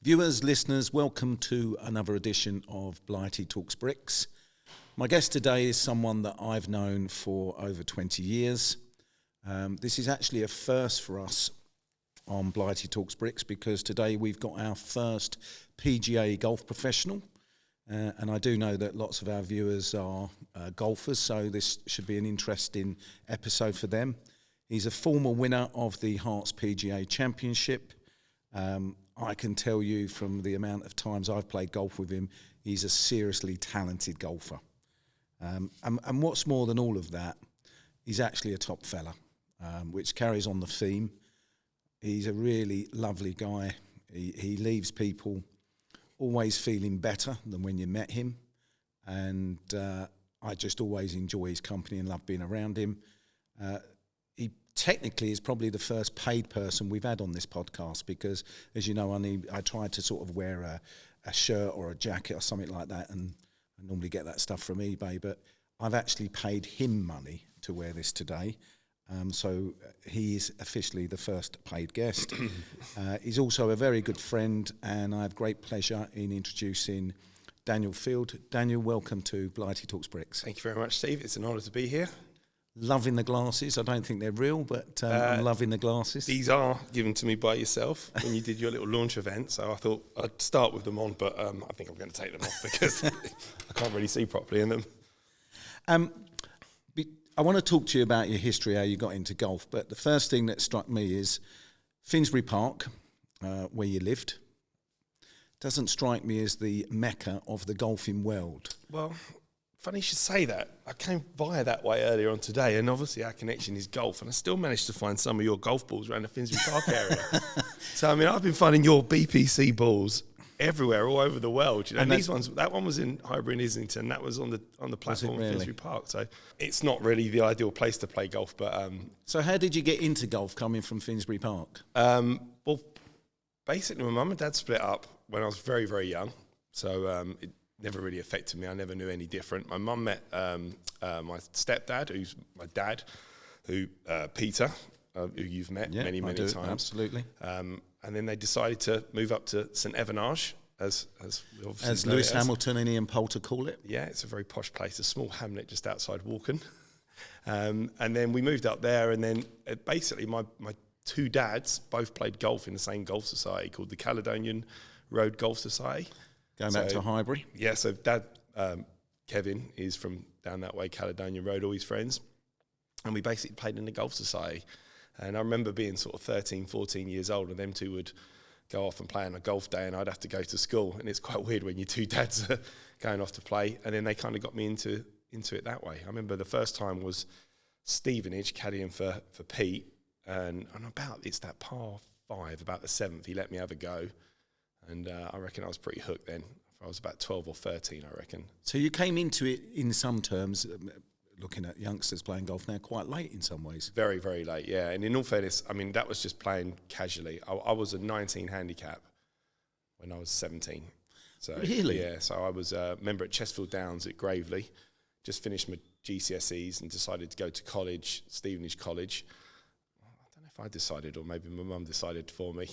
Viewers, listeners, welcome to another edition of Blighty Talks Bricks. My guest today is someone that I've known for over 20 years. This is actually a first for us on Blighty Talks Bricks because today we've got our first PGA golf professional. And I do know that lots of our viewers are golfers, so this should be an interesting episode for them. He's a former winner of the Herts PGA Championship. I can tell you from the amount of times I've played golf with him, he's a seriously talented golfer. And what's more than all of that, he's actually a top fella, which carries on the theme. He's a really lovely guy. He leaves people always feeling better than when you met him. And I just always enjoy his company and love being around him. He technically is probably the first paid person we've had on this podcast because, as you know, I try to sort of wear a shirt or a jacket or something like that, and I normally get that stuff from eBay, but I've actually paid him money to wear this today. So he is officially the first paid guest. He's also a very good friend, and I have great pleasure in introducing Daniel Field. Daniel, welcome to Blighty Talks Bricks. Thank you very much, Steve. It's an honour to be here. Loving the glasses. I don't think they're real, but I'm loving the glasses. These are given to me by yourself when you did your little launch event, so I thought I'd start with them on, but I think I'm going to take them off because I can't really see properly in them. I want to talk to you about your history, how you got into golf, but the first thing that struck me is Finsbury Park, where you lived, doesn't strike me as the mecca of the golfing world. Well, funny you should say that. I came via that way earlier on today, and obviously our connection is golf, and I still managed to find some of your golf balls around the Finsbury Park area. So, I mean, I've been finding your BPC balls everywhere, all over the world. You know, and these ones, that one was in Highbury and Islington, that was on the platform of Finsbury Park. So it's not really the ideal place to play golf, but... So how did you get into golf coming from Finsbury Park? Well, basically my mum and dad split up when I was very, very young. So it never really affected me. I never knew any different. My mum met my stepdad, who's my dad, Peter, who you've met many times. Absolutely. And then they decided to move up to St Evanage, as we obviously as know Lewis Hamilton and Ian Poulter call it. Yeah, it's a very posh place, a small hamlet just outside Walken. And then we moved up there, and then basically my two dads both played golf in the same golf society called the Caledonian Road Golf Society. Going back to Highbury. Yeah, so Dad, Kevin, is from down that way, Caledonian Road, all his friends. And we basically played in the golf society. And I remember being sort of 13, 14 years old, and them two would go off and play on a golf day, and I'd have to go to school. And it's quite weird when your two dads are going off to play. And then they kind of got me into it that way. I remember the first time was Stevenage, caddying for Pete. And it's that par 5, about the 7th, he let me have a go. And I reckon I was pretty hooked then. I was about 12 or 13, I reckon. So you came into it, in some terms, looking at youngsters playing golf now, quite late in some ways. Very, very late, yeah. And in all fairness, I mean, that was just playing casually. I was a 19 handicap when I was 17. So, really? Yeah, so I was a member at Chesterfield Downs at Gravely, just finished my GCSEs and decided to go to college, Stevenage College. I don't know if I decided or maybe my mum decided for me.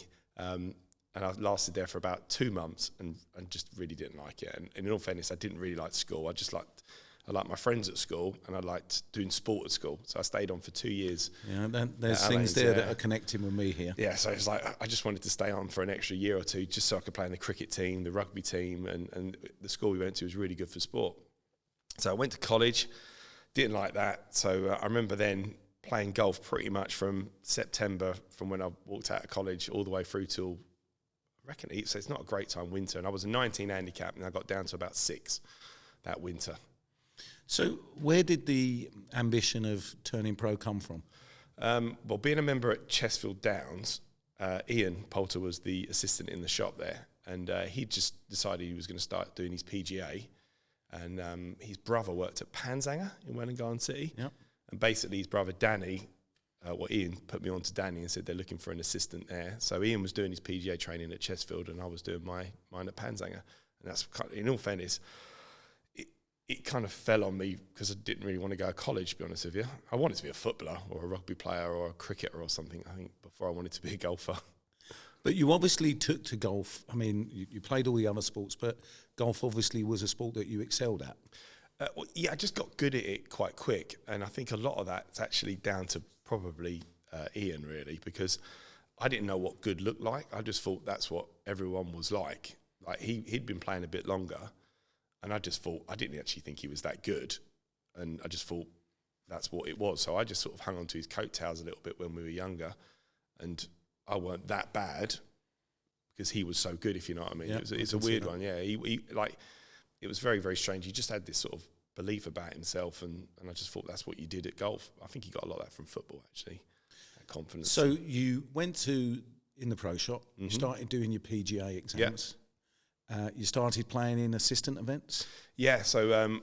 And I lasted there for about 2 months and just really didn't like it. And in all fairness, I didn't really like school. I liked my friends at school, and I liked doing sport at school. So I stayed on for 2 years. Yeah, there's things there that are connecting with me here. Yeah, so it's like I just wanted to stay on for an extra year or two just so I could play in the cricket team, the rugby team, and the school we went to was really good for sport. So I went to college, didn't like that. So I remember then playing golf pretty much from September, from when I walked out of college, all the way through till, I reckon, so it's not a great time, winter. And I was a 19 handicap, and I got down to about 6 that winter. So where did the ambition of turning pro come from? Well, being a member at Chesterfield Downs, Ian Poulter was the assistant in the shop there, and he just decided he was going to start doing his PGA, and his brother worked at Panzanger in Welwyn Garden City, yep. And basically his brother Danny, Ian put me on to Danny and said they're looking for an assistant there. So Ian was doing his PGA training at Chesterfield, and I was doing mine at Panzanger, and that's kind of, in all fairness, it kind of fell on me because I didn't really want to go to college, to be honest with you. I wanted to be a footballer or a rugby player or a cricketer or something, I think, before I wanted to be a golfer. But you obviously took to golf. I mean, you played all the other sports, but golf obviously was a sport that you excelled at. Well, yeah, I just got good at it quite quick, and I think a lot of that's actually down to probably Ian, really, because I didn't know what good looked like. I just thought that's what everyone was like. Like he'd been playing a bit longer, and I just thought, I didn't actually think he was that good, and I just thought that's what it was. So I just sort of hung on to his coattails a little bit when we were younger, and I weren't that bad because he was so good, if you know what I mean. Yeah, it's a weird one, yeah. He like, it was very, very strange. He just had this sort of belief about himself, and I just thought that's what you did at golf. I think he got a lot of that from football, actually, that confidence. So you went in the pro shop, you started doing your PGA exams. You started playing in assistant events? Yeah, so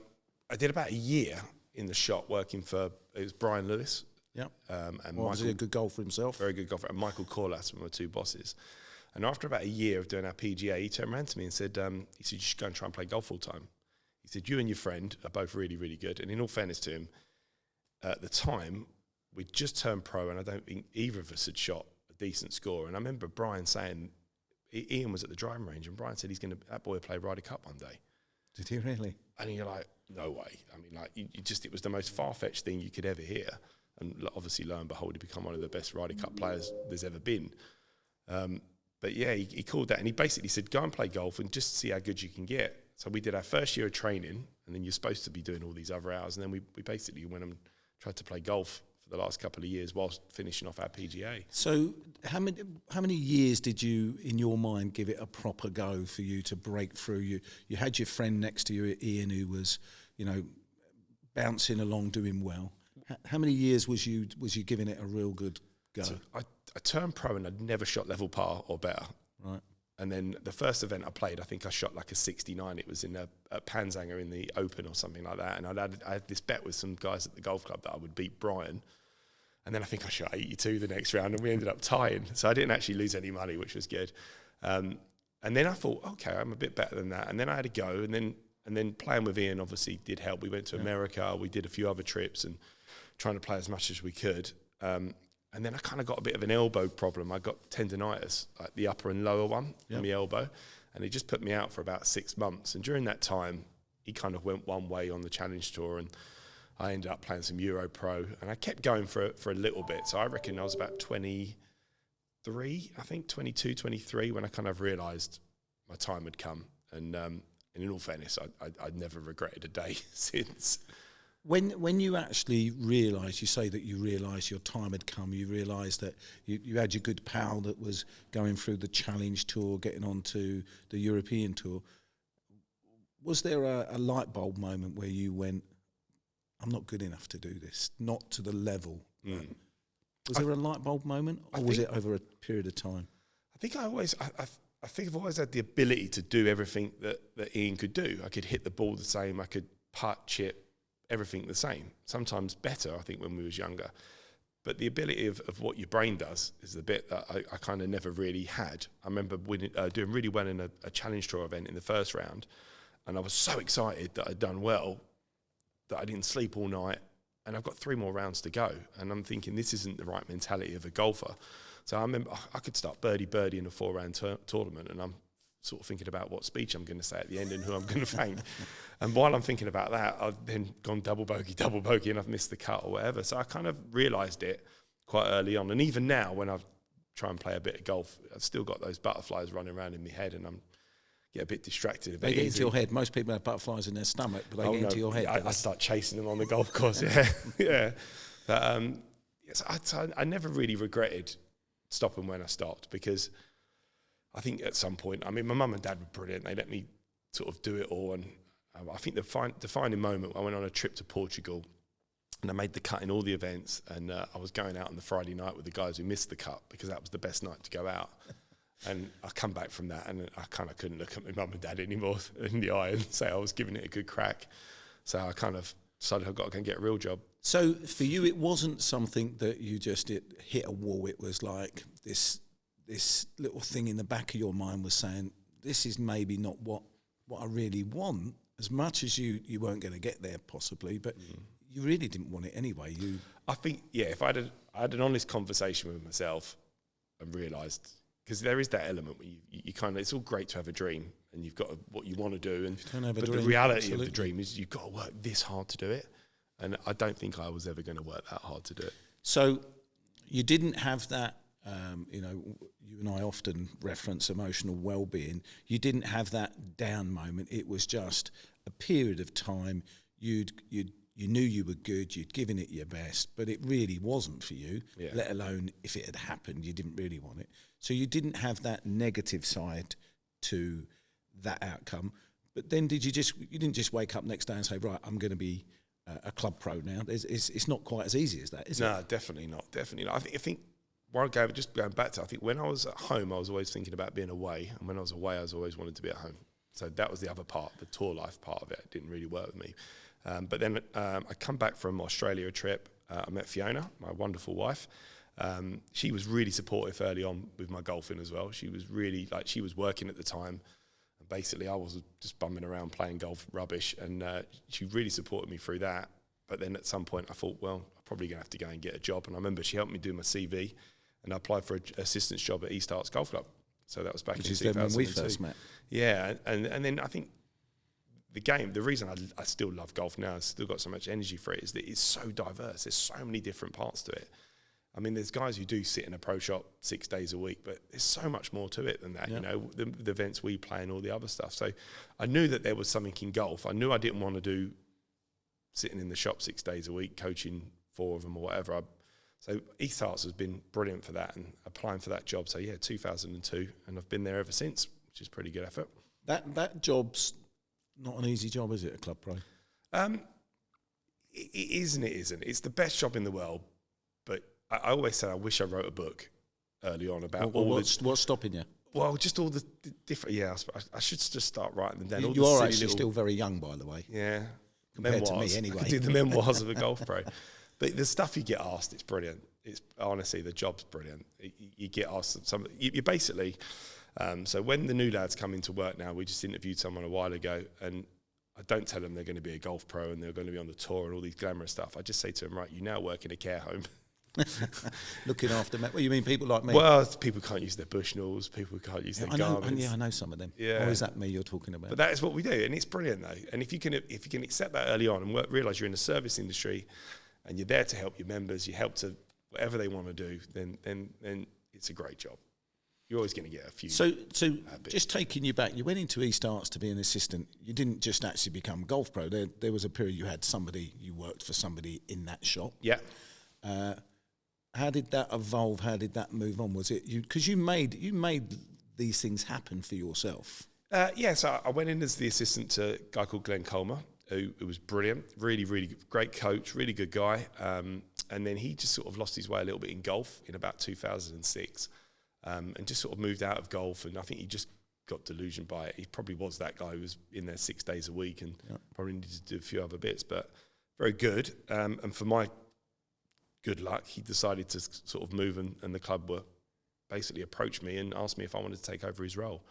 I did about a year in the shop working for, it was Brian Lewis. Yeah. And was he a good golfer himself? Very good golfer. And Michael Corlass were my two bosses. And after about a year of doing our PGA, he turned around to me and said, you should go and try and play golf full time. He said, you and your friend are both really, really good. And in all fairness to him, at the time, we'd just turned pro, and I don't think either of us had shot a decent score. And I remember Brian saying, Ian was at the driving range, and Brian said that boy will play Ryder Cup one day. Did he really? And you're like, no way. I mean, like, it was the most far-fetched thing you could ever hear. And obviously, lo and behold, he become one of the best Ryder Cup players there's ever been. But yeah, he called that, and he basically said, go and play golf and just see how good you can get. So we did our first year of training, and then you're supposed to be doing all these other hours. And then we basically went and tried to play golf for the last couple of years whilst finishing off our PGA. So how many years did you, in your mind, give it a proper go for you to break through? You had your friend next to you, Ian, who was, bouncing along, doing well. How many years was you giving it a real good go? So I turned pro, and I'd never shot level par or better. Right. And then the first event I played, I think I shot like a 69. It was in a Panzanger in the Open or something like that. And I had this bet with some guys at the golf club that I would beat Brian. And then I think I shot 82 the next round, and we ended up tying. So I didn't actually lose any money, which was good. And then I thought, okay, I'm a bit better than that. And then I had a go. And then playing with Ian obviously did help. We went to America. We did a few other trips and trying to play as much as we could. And then I kind of got a bit of an elbow problem. I got tendinitis, like the upper and lower one in the elbow. And he just put me out for about 6 months. And during that time, he kind of went one way on the Challenge Tour, and I ended up playing some Euro Pro. And I kept going for a little bit. So I reckon I was about 23, I think, 22, 23, when I kind of realised my time had come. And in all fairness, I'd never regretted a day since. When you actually realised, you say that you realised your time had come, you realised that you had your good pal that was going through the Challenge Tour, getting onto the European Tour, was there a light bulb moment where you went, I'm not good enough to do this, not to the level? Was there a light bulb moment, or was it over a period of time? I think I've always had the ability to do everything that Ian could do. I could hit the ball the same, I could putt, chip, everything the same. Sometimes better, I think, when we was younger. But the ability of what your brain does is the bit that I kind of never really had. I remember doing really well in a Challenge Tour event in the first round, and I was so excited that I'd done well that I didn't sleep all night, and I've got 3 more rounds to go. And I'm thinking, this isn't the right mentality of a golfer. So I remember I could start birdie in a 4-round tournament, and I'm sort of thinking about what speech I'm going to say at the end and who I'm going to thank. And while I'm thinking about that, I've then gone double bogey, and I've missed the cut or whatever. So I kind of realised it quite early on. And even now, when I try and play a bit of golf, I've still got those butterflies running around in my head, and get a bit distracted. They get into your head. Most people have butterflies in their stomach, but they get into your head. I start chasing them on the golf course, yeah. But I never really regretted stopping when I stopped, because I think at some point, I mean, my mum and dad were brilliant. They let me sort of do it all. And I think the defining moment, I went on a trip to Portugal, and I made the cut in all the events. And I was going out on the Friday night with the guys who missed the cut, because that was the best night to go out. And I come back from that, and I kind of couldn't look at my mum and dad anymore in the eye and say I was giving it a good crack. So I kind of decided I've got to go and get a real job. So for you, it wasn't something that you just hit a wall. It was like this little thing in the back of your mind was saying, this is maybe not what I really want, as much as you weren't going to get there possibly, but you really didn't want it anyway. I think, if I had an honest conversation with myself and realised because there is that element where you kind of, it's all great to have a dream and you've got what you want to do, but the reality of the dream is you've got to work this hard to do it. And I don't think I was ever going to work that hard to do it. So you didn't have that, you and I often reference emotional well-being. You didn't have that down moment. It was just a period of time. You knew you were good. You'd given it your best, but it really wasn't for you. Yeah. Let alone if it had happened, you didn't really want it. So you didn't have that negative side to that outcome. But then you didn't just wake up next day and say, right, I'm going to be a club pro now. It's not quite as easy as that, is it? No, definitely not. Definitely not. I think going back to, I think when I was at home, I was always thinking about being away, and when I was away, I was always wanted to be at home. So that was the other part, the tour life part of it. It didn't really work with me. But then I come back from Australia trip. I met Fiona, my wonderful wife. She was really supportive early on with my golfing as well. She was really, she was working at the time. And basically, I was just bumming around playing golf rubbish, and she really supported me through that. But then at some point, I thought, well, I'm probably going to have to go and get a job. And I remember she helped me do my CV, and I applied for an assistant's job at East Herts Golf Club. So that was back in 2002. When we first met. Yeah, and then I think the game, the reason I still love golf now, I've still got so much energy for it, is that it's so diverse. There's so many different parts to it. I mean, there's guys who do sit in a pro shop 6 days a week, but there's so much more to it than that, the events we play and all the other stuff. So I knew that there was something in golf. I knew I didn't want to do sitting in the shop 6 days a week, coaching 4 of them or whatever. So East Herts has been brilliant for that and applying for that job. So, 2002, and I've been there ever since, which is pretty good effort. That job's not an easy job, is it, a club pro? It is and it isn't. It's the best job in the world, but I always said I wish I wrote a book early on about what's stopping you? Well, just all the different. Yeah, I should just start writing them down. You are actually still very young, by the way. Yeah, compared to me, anyway. I could do the memoirs of a golf pro, but the stuff you get asked, it's brilliant. It's honestly, the job's brilliant. You get asked some. You basically. So when the new lads come into work now, we just interviewed someone a while ago, and I don't tell them they're going to be a golf pro and they're going to be on the tour and all these glamorous stuff. I just say to them, right, you now work in a care home. Looking after me. Well, you mean people like me? Well, people can't use their Bushnells, people can't use their garments. I know some of them. Yeah. Or is that me you're talking about? But that is what we do, and it's brilliant though. And if you can accept that early on and realise you're in the service industry and you're there to help your members, you help to whatever they want to do, then it's a great job. You're always going to get a few. So just taking you back, you went into East Herts to be an assistant. You didn't just actually become golf pro. There was a period you worked for somebody in that shop. Yeah. How did that evolve? How did that move on? Was it you? Because you made these things happen for yourself. So I went in as the assistant to a guy called Glenn Colmer, who was brilliant, really, really great coach, really good guy. And then he just sort of lost his way a little bit in golf in about 2006. And just sort of moved out of golf, and I think he just got delusioned by it. He probably was that guy who was in there 6 days a week and probably needed to do a few other bits, but very good. And for my good luck, he decided to sort of move, and the club were basically approached me and asked me if I wanted to take over his role.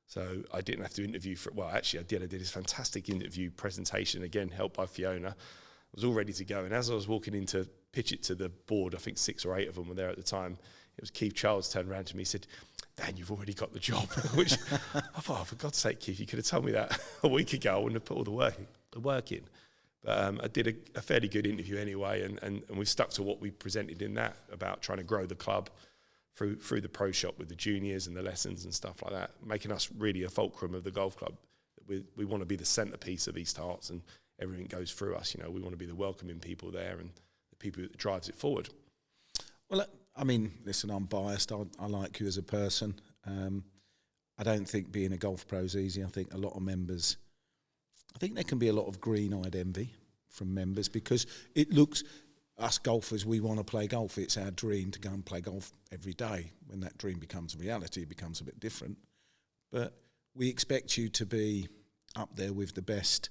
So I didn't have to interview for it. Well, actually, I did. I did this fantastic interview presentation, again, helped by Fiona. I was all ready to go, and as I was walking in to pitch it to the board, I think 6 or 8 of them were there at the time, it was Keith Charles turned around to me and said, Dan, you've already got the job. Which I thought, oh, for God's sake, Keith, you could have told me that a week ago. I wouldn't have put all the work in. But I did a fairly good interview anyway, and we've stuck to what we presented in that about trying to grow the club through the pro shop with the juniors and the lessons and stuff like that, making us really a fulcrum of the golf club. We want to be the centrepiece of East Herts, and everything goes through us. We want to be the welcoming people there and the people that drives it forward. Well, I mean, listen, I'm biased. I like you as a person. I don't think being a golf pro is easy. I think a lot of members, I think there can be a lot of green-eyed envy from members because it looks, us golfers, we want to play golf. It's our dream to go and play golf every day. When that dream becomes a reality, it becomes a bit different. But we expect you to be up there with the best,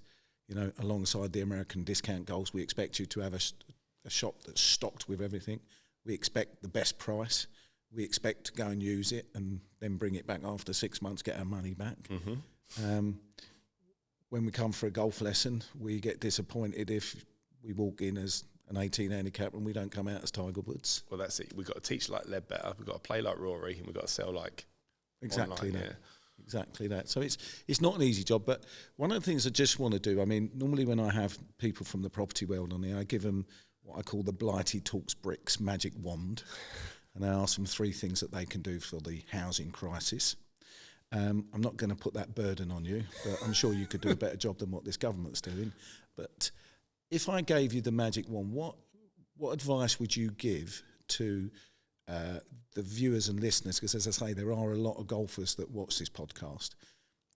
alongside the American discount golfs. We expect you to have a shop that's stocked with everything. We expect the best price. We expect to go and use it and then bring it back after 6 months, get our money back. Mm-hmm. When we come for a golf lesson, we get disappointed if we walk in as an 18 handicap and we don't come out as Tiger Woods. Well, that's it. We've got to teach like Ledbetter, we've got to play like Rory, and we've got to sell like Exactly online, that. yeah. Exactly that. So it's not an easy job, but one of the things I just want to do, I mean, normally when I have people from the property world on here, I give them what I call the Blighty Talks Bricks magic wand, and I ask them 3 things that they can do for the housing crisis. I'm not going to put that burden on you, but I'm sure you could do a better job than what this government's doing. But if I gave you the magic wand, what advice would you give to the viewers and listeners? Because as I say, there are a lot of golfers that watch this podcast.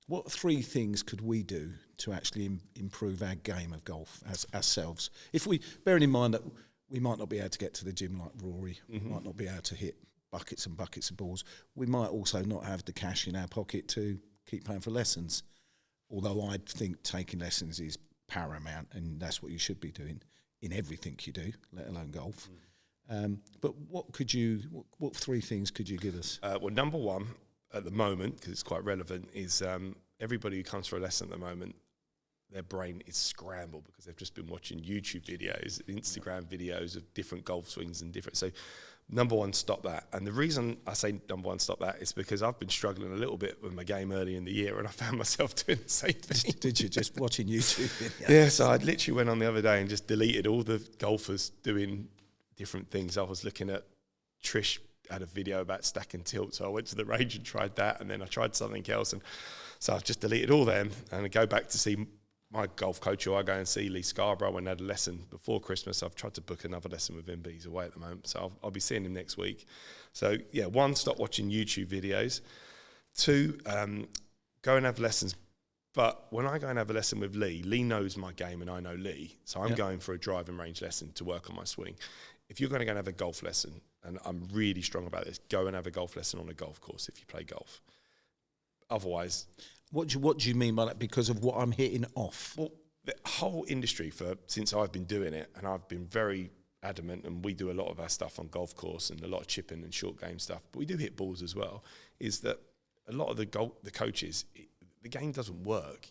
What 3 things could we do to actually improve our game of golf as ourselves? If we, bearing in mind that we might not be able to get to the gym like Rory, we might not be able to hit buckets and buckets of balls, we might also not have the cash in our pocket to keep paying for lessons. Although I think taking lessons is paramount, and that's what you should be doing in everything you do, let alone golf. But what 3 things could you give us? Well, number one at the moment, because it's quite relevant, is everybody who comes for a lesson at the moment, their brain is scrambled because they've just been watching YouTube videos, Instagram videos of different golf swings and different. So, number one, stop that. And the reason I say number one, stop that, is because I've been struggling a little bit with my game early in the year, and I found myself doing the same thing. Did you just watching YouTube videos? Yeah, so I literally went on the other day and just deleted all the golfers doing different things. I was looking at Trish had a video about stack and tilt, so I went to the range and tried that, and then I tried something else, and so I've just deleted all them, and I go back to see my golf coach, who I go and see, Lee Scarborough, when I had a lesson before Christmas. I've tried to book another lesson with him, but he's away at the moment, so I'll be seeing him next week. So yeah, 1, stop watching YouTube videos. 2, go and have lessons. But when I go and have a lesson with Lee knows my game and I know Lee, so I'm going for a driving range lesson to work on my swing. If you're going to go and have a golf lesson, and I'm really strong about this, go and have a golf lesson on a golf course if you play golf. Otherwise... What do you mean by that? Because of what I'm hitting off? Well, the whole industry, since I've been doing it, and I've been very adamant, and we do a lot of our stuff on golf course and a lot of chipping and short game stuff, but we do hit balls as well, is that a lot of the coaches, the game doesn't work.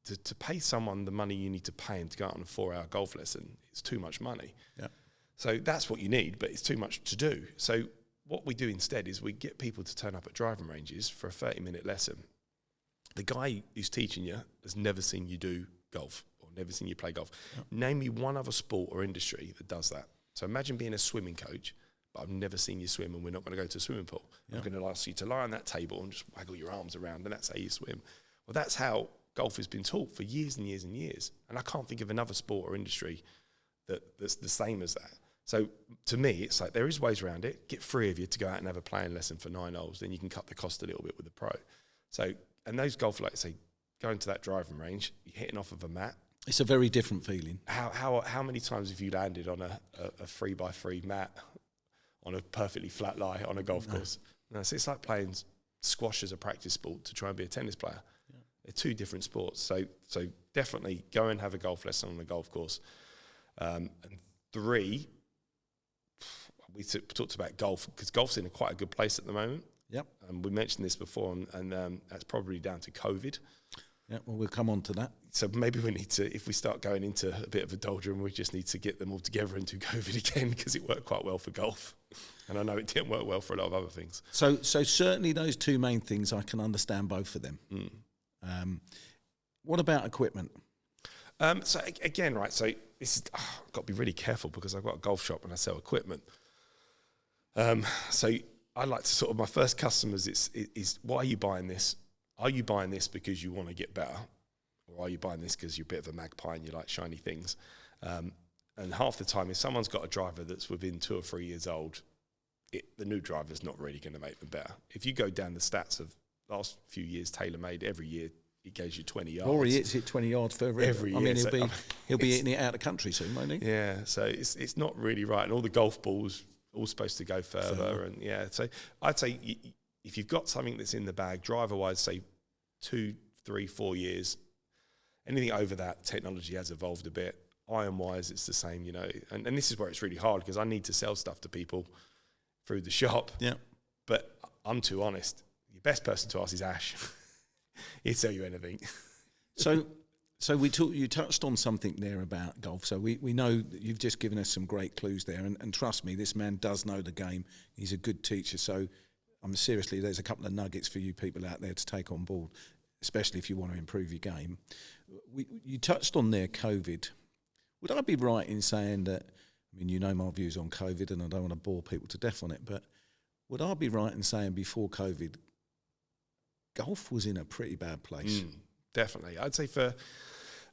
To pay someone the money you need to pay him to go out on a 4-hour golf lesson, it's too much money. Yeah. So that's what you need, but it's too much to do. So what we do instead is we get people to turn up at driving ranges for a 30-minute lesson. The guy who's teaching you has never seen you do golf or never seen you play golf. Yep. Name me one other sport or industry that does that. So imagine being a swimming coach, but I've never seen you swim, and we're not going to go to a swimming pool. Yep. I'm going to ask you to lie on that table and just waggle your arms around, and that's how you swim. Well, that's how golf has been taught for years and years and years. And I can't think of another sport or industry that's the same as that. So to me, it's like there is ways around it. Get 3 of you to go out and have a playing lesson for 9 holes, then you can cut the cost a little bit with the pro. So, and those golf, like say, going to that driving range, you're hitting off of a mat. It's a very different feeling. How many times have you landed on a 3x3 mat on a perfectly flat lie on a golf course? No, so it's like playing squash as a practice sport to try and be a tennis player. Yeah. They're 2 different sports. So definitely go and have a golf lesson on the golf course. And 3, we talked about golf, because golf's in quite a good place at the moment. Yep. We mentioned this before, and that's probably down to COVID. Yeah, well, we'll come on to that. So maybe we need to, if we start going into a bit of a doldrum, we just need to get them all together into COVID again, because it worked quite well for golf. And I know it didn't work well for a lot of other things. So certainly those 2 main things, I can understand both of them. What about equipment? So again, right, so this is, I've got to be really careful, because I've got a golf shop and I sell equipment. So I like to sort of, my first customers is why are you buying this? Are you buying this because you want to get better? Or are you buying this because you're a bit of a magpie and you like shiny things? And half the time, if someone's got a driver that's within 2 or 3 years old, the new driver's not really going to make them better. If you go down the stats of last few years, TaylorMade, every year, it gives you 20 yards. Rory hits it 20 yards further. Every year. I mean, he'll be hitting it out of the country soon, won't he? Yeah, so it's not really right. And all the golf balls all supposed to go further. And yeah, so I'd say if you've got something that's in the bag, driver-wise, say 2, 3, 4 years, anything over that, technology has evolved a bit. Iron-wise, it's the same, you know. And this is where it's really hard, because I need to sell stuff to people through the shop. Yeah. But I'm too honest. Your best person to ask is Ash. He'll sell you anything. So So you touched on something there about golf. So we know that you've just given us some great clues there, and trust me, this man does know the game. He's a good teacher. So seriously, there's a couple of nuggets for you people out there to take on board, especially if you want to improve your game. You touched on there COVID. Would I be right in saying that, I mean, you know my views on COVID and I don't want to bore people to death on it, but would I be right in saying before COVID, golf was in a pretty bad place? Definitely. I'd say for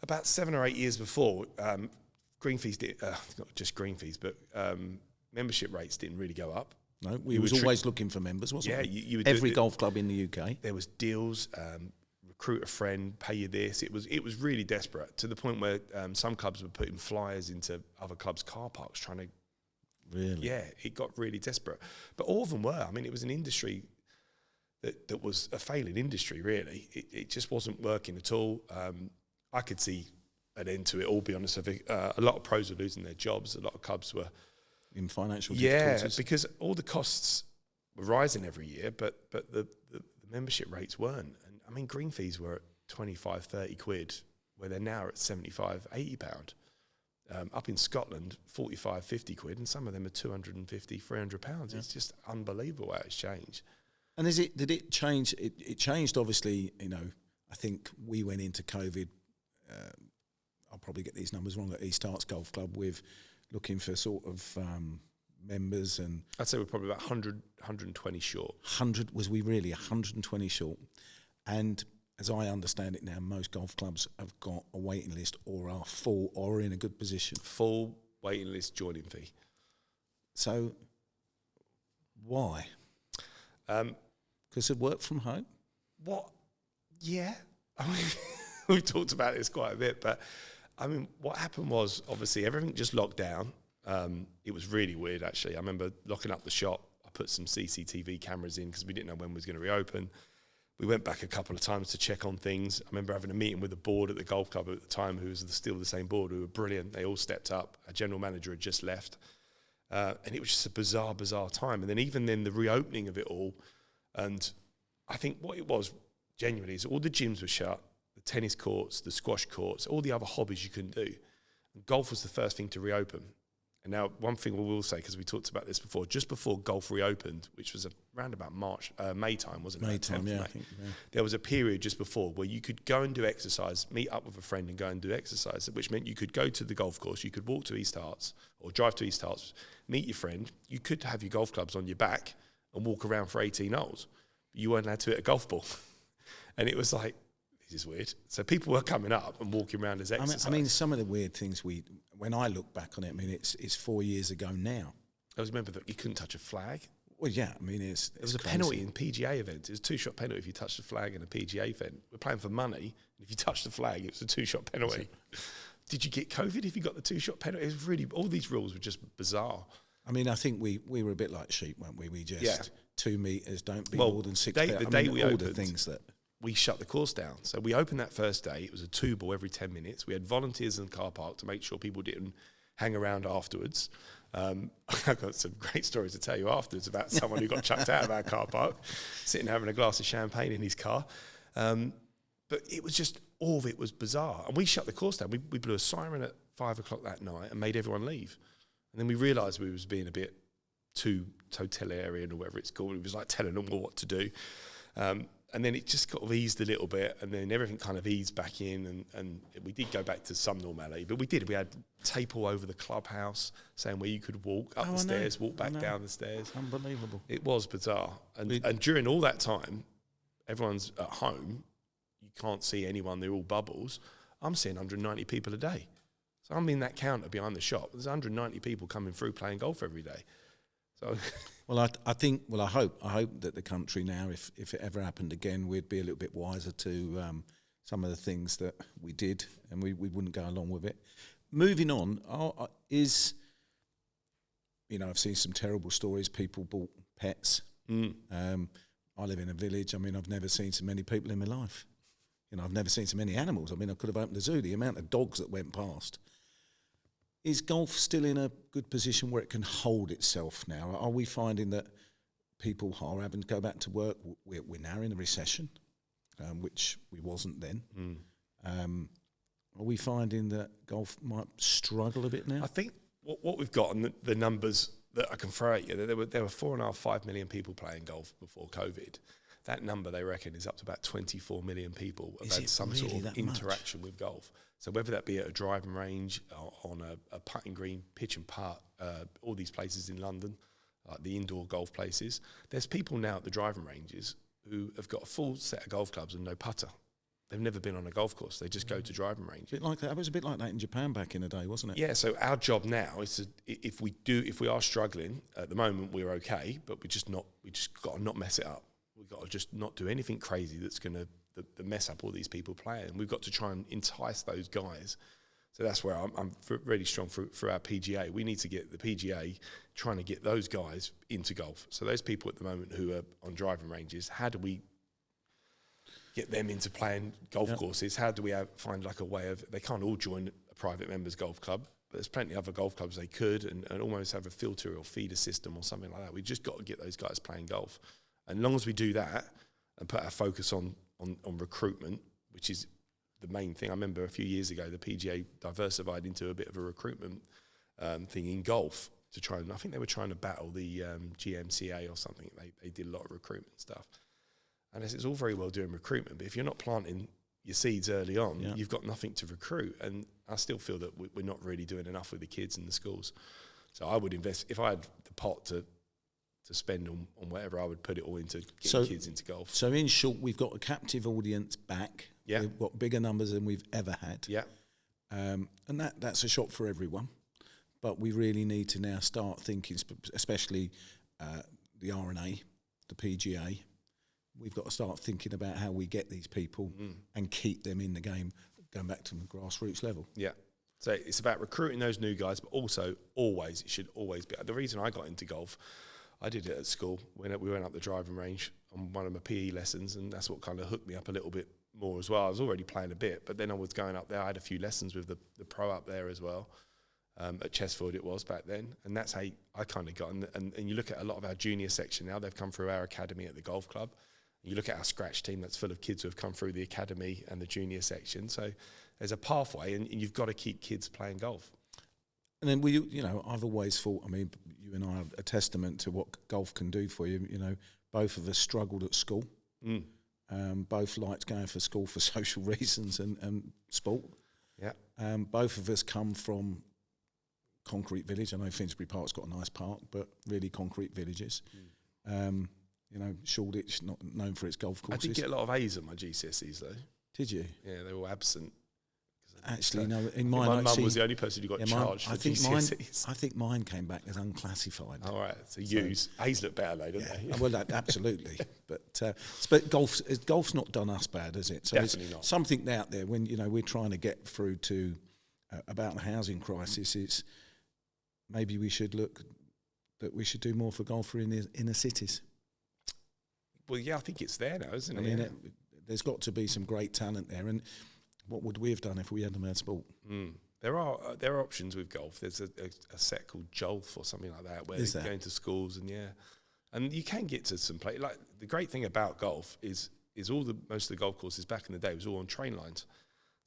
about 7 or 8 years before, green fees did, not just green fees, but membership rates didn't really go up. No, we was always looking for members, wasn't yeah, we? you would Every golf club in the UK. There was deals, recruit a friend, pay you this. It was really desperate, to the point where some clubs were putting flyers into other clubs' car parks trying to... Really? Yeah, it got really desperate. But all of them were. I mean, it was an industry that was a failing industry, really. It just wasn't working at all. I could see an end to it all, be honest. A lot of pros were losing their jobs. A lot of clubs were... in financial difficulties. Yeah, because all the costs were rising every year, but the membership rates weren't. And I mean, green fees were at 25, 30 quid, where they're now at 75, 80 pound. Up in Scotland, 45, 50 quid, and some of them are 250, 300 pounds. Yeah. It's just unbelievable how it's changed. And did it change? It changed, obviously. You know, I think we went into COVID. I'll probably get these numbers wrong, at East Herts Golf Club, with looking for sort of members, and I'd say we're probably about 100, 120 short. 100, was we really 120 short? And as I understand it now, most golf clubs have got a waiting list, or are full, or in a good position. Full waiting list joining fee. So why? Because of work from home? What? Yeah. I mean, we've talked about this quite a bit, but I mean, what happened was, obviously, everything just locked down. It was really weird, actually. I remember locking up the shop. I put some CCTV cameras in because we didn't know when we was going to reopen. We went back a couple of times to check on things. I remember having a meeting with the board at the golf club at the time, who was still the same board, who were brilliant. They all stepped up. Our general manager had just left. And it was just a bizarre time. And then even then, the reopening of it all, and I think what it was, genuinely, is all the gyms were shut, the tennis courts, the squash courts, all the other hobbies you couldn't do. And golf was the first thing to reopen. And now, one thing we will say, because we talked about this before, just before golf reopened, which was around about May time, wasn't it? May time, yeah, May. I think, yeah. There was a period just before where you could go and do exercise, meet up with a friend and go and do exercise, which meant you could go to the golf course, you could walk to East Herts, or drive to East Herts, meet your friend, you could have your golf clubs on your back and walk around for 18 holes. But you weren't allowed to hit a golf ball. And it was like, this is weird. So people were coming up and walking around as exercise. I mean, some of the weird things when I look back on it, I mean, it's 4 years ago now. I remember that you couldn't touch a flag. Well, yeah, I mean, it was a penalty in PGA events. It was a 2-shot penalty if you touched the flag in a PGA event. We're playing for money. If you touched the flag, it was a 2-shot penalty. Did you get COVID if you got the 2-shot penalty? It was really, all these rules were just bizarre. I mean, I think we were a bit like sheep, weren't we? We just 2 meters, don't be more than 6 feet. The day we opened, all the things that we shut the course down. So we opened that first day. It was a 2-ball every 10 minutes. We had volunteers in the car park to make sure people didn't hang around afterwards. I've got some great stories to tell you afterwards about someone who got chucked out of our car park, sitting having a glass of champagne in his car. But it was just, all of it was bizarre. And we shut the course down. We blew a siren at 5 o'clock that night and made everyone leave. And then we realised we was being a bit too totalitarian, or whatever it's called. It was like telling them what to do. And then it just kind of eased a little bit, and then everything kind of eased back in, and we did go back to some normality. But we had tape all over the clubhouse saying where you could walk up the stairs, walk back down the stairs. Unbelievable. It was bizarre. And during all that time, everyone's at home. You can't see anyone. They're all bubbles. I'm seeing 190 people a day. So I'm in that counter behind the shop. There's 190 people coming through playing golf every day. So, well, I hope that the country now, if it ever happened again, we'd be a little bit wiser to some of the things that we did, and we wouldn't go along with it. Moving on, I've seen some terrible stories. People bought pets. I live in a village. I mean, I've never seen so many people in my life. I've never seen so many animals. I mean, I could have opened a zoo. The amount of dogs that went past. Is golf still in a good position where it can hold itself now? Are we finding that people are having to go back to work? We're now in a recession, which we wasn't then. Are we finding that golf might struggle a bit now? I think what we've got, and the numbers that I can throw at you, there were 4.5, 5 million people playing golf before COVID. That number, they reckon, is up to about 24 million people have had some really sort of interaction with golf. So whether that be at a driving range, or on a putting green, pitch and putt, all these places in London, like the indoor golf places, there's people now at the driving ranges who have got a full set of golf clubs and no putter. They've never been on a golf course. They just go to driving range. Bit like that. It was a bit like that in Japan back in the day, wasn't it? Yeah. So our job now is to, if we are struggling at the moment, we're okay, but we just got to not mess it up. We've got to just not do anything crazy that's going to mess up all these people playing. We've got to try and entice those guys. So that's where I'm really strong for our PGA. We need to get the PGA trying to get those guys into golf. So those people at the moment who are on driving ranges, how do we get them into playing golf courses? How do we find like a way of, they can't all join a private members golf club, but there's plenty of other golf clubs they could, and almost have a filter or feeder system or something like that. We've just got to get those guys playing golf. And as long as we do that and put our focus on recruitment, which is the main thing. I remember a few years ago, the PGA diversified into a bit of a recruitment thing in golf to try and, I think they were trying to battle the GMCA or something. They did a lot of recruitment stuff. And it's all very well doing recruitment, but if you're not planting your seeds early on, you've got nothing to recruit. And I still feel that we're not really doing enough with the kids in the schools. So I would invest, if I had the pot to spend on whatever, I would put it all into getting kids into golf. So in short, we've got a captive audience back. Yeah. We've got bigger numbers than we've ever had. Yeah. And that's a shot for everyone. But we really need to now start thinking, especially the R&A, the PGA. We've got to start thinking about how we get these people and keep them in the game, going back to the grassroots level. Yeah. So it's about recruiting those new guys, but also it should always be. The reason I got into golf, I did it at school when we went up the driving range on one of my PE lessons, and that's what kind of hooked me up a little bit more as well. I was already playing a bit, but then I was going up there. I had a few lessons with the pro up there as well. At Chesfield it was back then, and that's how I kind of got. And you look at a lot of our junior section now, they've come through our academy at the golf club. You look at our scratch team that's full of kids who have come through the academy and the junior section. So there's a pathway, and you've got to keep kids playing golf. And then I've always thought, I mean, you and I are a testament to what golf can do for you. You know, both of us struggled at school. Both liked going for school for social reasons and sport. Yeah. Both of us come from concrete village. I know Finsbury Park's got a nice park, but really concrete villages. Shoreditch, not known for its golf courses. I did get a lot of A's at my GCSEs though. Did you? Yeah, they were absent. Actually, no. In mine, my mum was the only person who got charged for GCSEs. I think mine came back as unclassified. All right, so U's. A's look better though, don't they? Well, absolutely. But golf's not done us bad, has it? So Definitely not. Something out there when we're trying to get through to about the housing crisis. It's maybe we should look that we should do more for golf in the inner cities. Well, yeah, I think it's there now, isn't it? I mean, there's got to be some great talent there, and what would we have done if we hadn't had sport? There are options with golf. There's a set called Jolf or something like that, where they're going to schools and you can get to some play. Like the great thing about golf is most of the golf courses back in the day was all on train lines,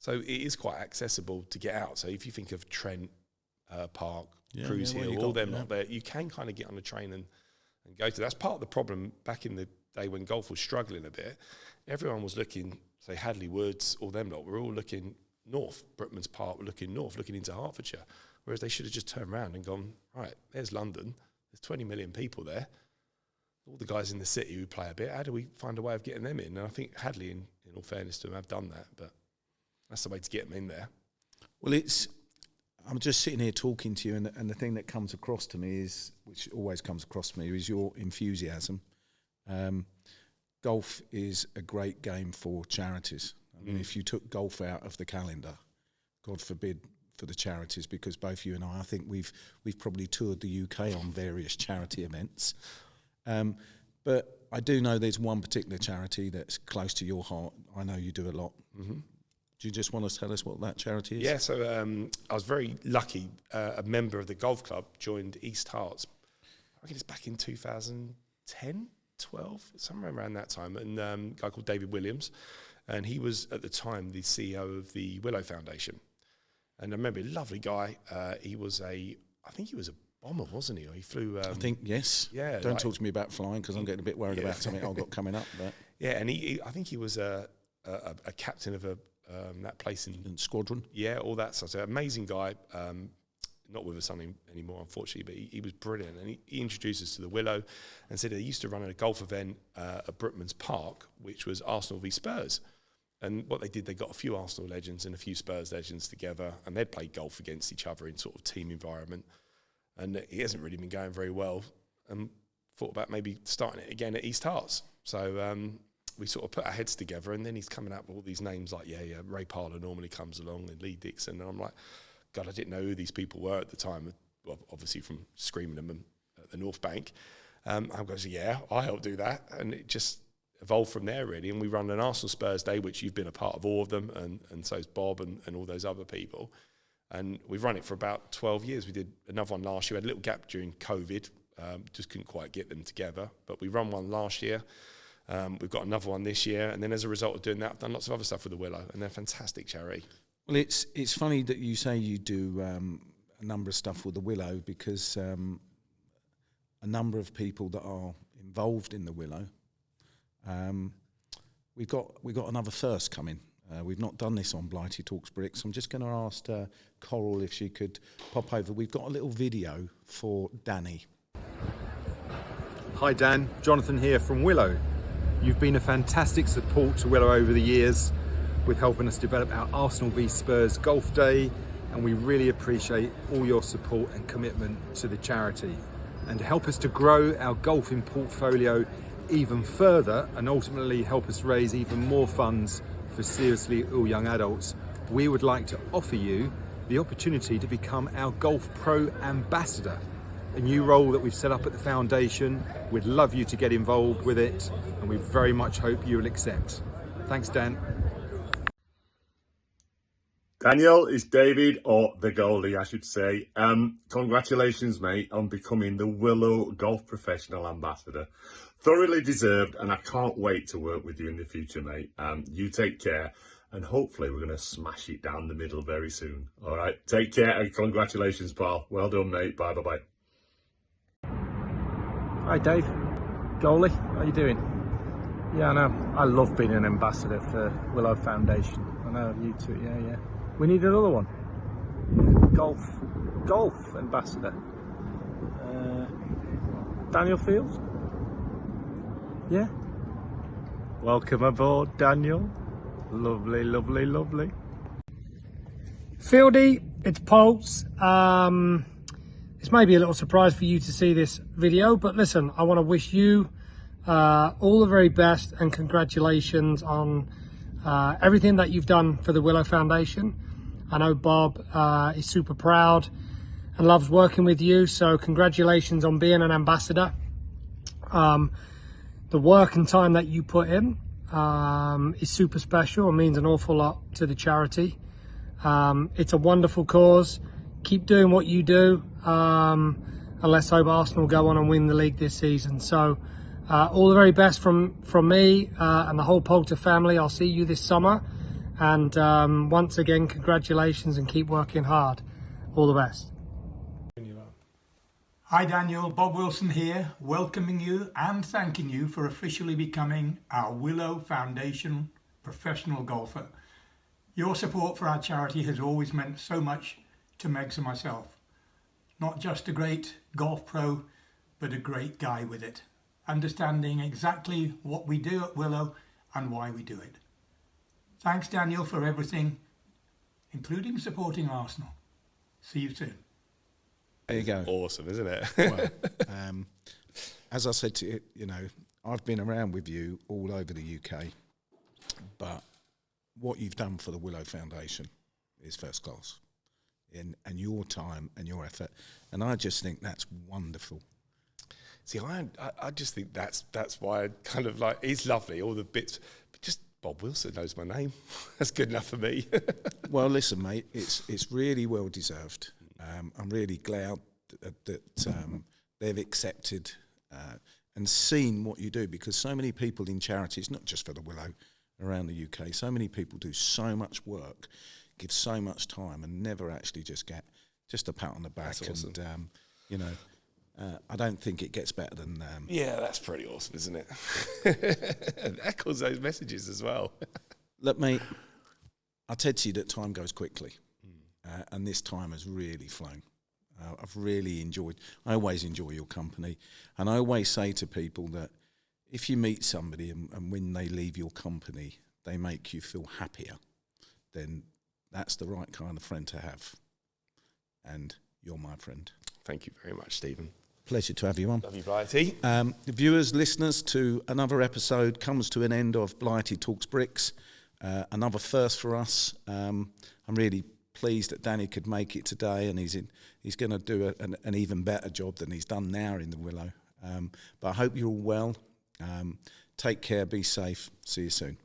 so it is quite accessible to get out. So if you think of Trent Park, Cruise Hill, all them not there, you can kind of get on a train and go to. That's part of the problem back in the day when golf was struggling a bit. Everyone was looking, say Hadley Woods, all them lot, we're all looking north. Brookman's Park were looking north, looking into Hertfordshire. Whereas they should have just turned around and gone, right, there's London. There's 20 million people there. All the guys in the city who play a bit, how do we find a way of getting them in? And I think Hadley, in all fairness to them, have done that. But that's the way to get them in there. Well, I'm just sitting here talking to you, and the thing that comes across to me which always comes across to me, is your enthusiasm. Golf is a great game for charities. I mean, if you took golf out of the calendar, God forbid for the charities, because both you and I think we've probably toured the UK on various charity events. But I do know there's one particular charity that's close to your heart. I know you do a lot. Mm-hmm. Do you just want to tell us what that charity is? Yeah, so I was very lucky. A member of the golf club joined East Herts. I think it's back in 2010, 12, somewhere around that time. And a guy called David Williams. and he was at the time the CEO of the Willow Foundation. And I remember, lovely guy. He was I think he was a bomber, wasn't he? Or he flew. I think yes. Yeah. Don't talk to me about flying because I'm getting a bit worried about something I've got coming up. But yeah, and I think he was a captain of that place in squadron. Yeah, all that stuff. So amazing guy. Not with us anymore, unfortunately, but he was brilliant. And he introduced us to the Willow and said they used to run a golf event at Brookman's Park, which was Arsenal v Spurs. And what they did, they got a few Arsenal legends and a few Spurs legends together, and they'd play golf against each other in sort of team environment. And he hasn't really been going very well, and thought about maybe starting it again at East Herts. So we sort of put our heads together, and then he's coming up with all these names like, Ray Parlour normally comes along, and Lee Dixon, and I'm like, God, I didn't know who these people were at the time, well, obviously from screaming them at the North Bank. I goes, I'll help do that. And it just evolved from there, really. And we run an Arsenal Spurs Day, which you've been a part of all of them, and so's Bob and all those other people. And we've run it for about 12 years. We did another one last year. We had a little gap during COVID, just couldn't quite get them together. But we run one last year. We've got another one this year. And then as a result of doing that, I've done lots of other stuff with the Willow, and they're a fantastic charity. Well, it's funny that you say you do a number of stuff with the Willow, because a number of people that are involved in the Willow, we've got another first coming. We've not done this on Blighty Talks Bricks. I'm just going to ask Coral if she could pop over. We've got a little video for Danny. Hi Dan, Jonathan here from Willow. You've been a fantastic support to Willow over the years, with helping us develop our Arsenal v Spurs Golf Day, and we really appreciate all your support and commitment to the charity. And to help us to grow our golfing portfolio even further and ultimately help us raise even more funds for seriously ill young adults, we would like to offer you the opportunity to become our Golf Pro Ambassador, a new role that we've set up at the foundation. We'd love you to get involved with it, and we very much hope you will accept. Thanks, Dan. Daniel is David, or the goalie, I should say. Congratulations, mate, on becoming the Willow Golf Professional Ambassador. Thoroughly deserved, and I can't wait to work with you in the future, mate. You take care, and hopefully we're going to smash it down the middle very soon. All right, take care, and congratulations, pal. Well done, mate. Bye-bye. Hi, Dave. Goalie, how you doing? Yeah, I know. I love being an ambassador for Willow Foundation. I know you too. Yeah. We need another one. Golf ambassador. Daniel Fields. Yeah. Welcome aboard, Daniel. Lovely. Fieldy, it's Pulse. This may be a little surprise for you to see this video, but listen, I want to wish you all the very best and congratulations on everything that you've done for the Willow Foundation. I know Bob is super proud and loves working with you, so congratulations on being an ambassador. The work and time that you put in is super special and means an awful lot to the charity. It's a wonderful cause. Keep doing what you do, and let's hope Arsenal go on and win the league this season. So all the very best from me and the whole Poulter family. I'll see you this summer. And once again, congratulations and keep working hard. All the best. Hi Daniel, Bob Wilson here, welcoming you and thanking you for officially becoming our Willow Foundation professional golfer. Your support for our charity has always meant so much to Megs and myself. Not just a great golf pro, but a great guy with it, understanding exactly what we do at Willow and why we do it. Thanks, Daniel, for everything, including supporting Arsenal. See you soon. There you go. Awesome, isn't it? Well, as I said to you, I've been around with you all over the UK, but what you've done for the Willow Foundation is first class, and your time and your effort, and I just think that's wonderful. See, I just think that's why I kind of like, he's lovely, all the bits, but just Bob Wilson knows my name. That's good enough for me. Well, listen, mate, it's really well deserved. I'm really glad that they've accepted and seen what you do, because so many people in charities, not just for the Willow, around the UK. So many people do so much work, give so much time, and never actually just get just a pat on the back. That's awesome. And you know, I don't think it gets better than. Yeah, that's pretty awesome, isn't it? Echoes those messages as well. Look, mate, I said to you that time goes quickly, and this time has really flown. I've really enjoyed. I always enjoy your company, and I always say to people that if you meet somebody and when they leave your company, they make you feel happier, then that's the right kind of friend to have. And you're my friend. Thank you very much, Stephen. Pleasure to have you on. Love you, Blighty. Viewers, listeners, to another episode comes to an end of Blighty Talks Bricks. Another first for us. I'm really pleased that Danny could make it today, and he's going to do an even better job than he's done now in the Willow. But I hope you're all well. Take care, be safe. See you soon.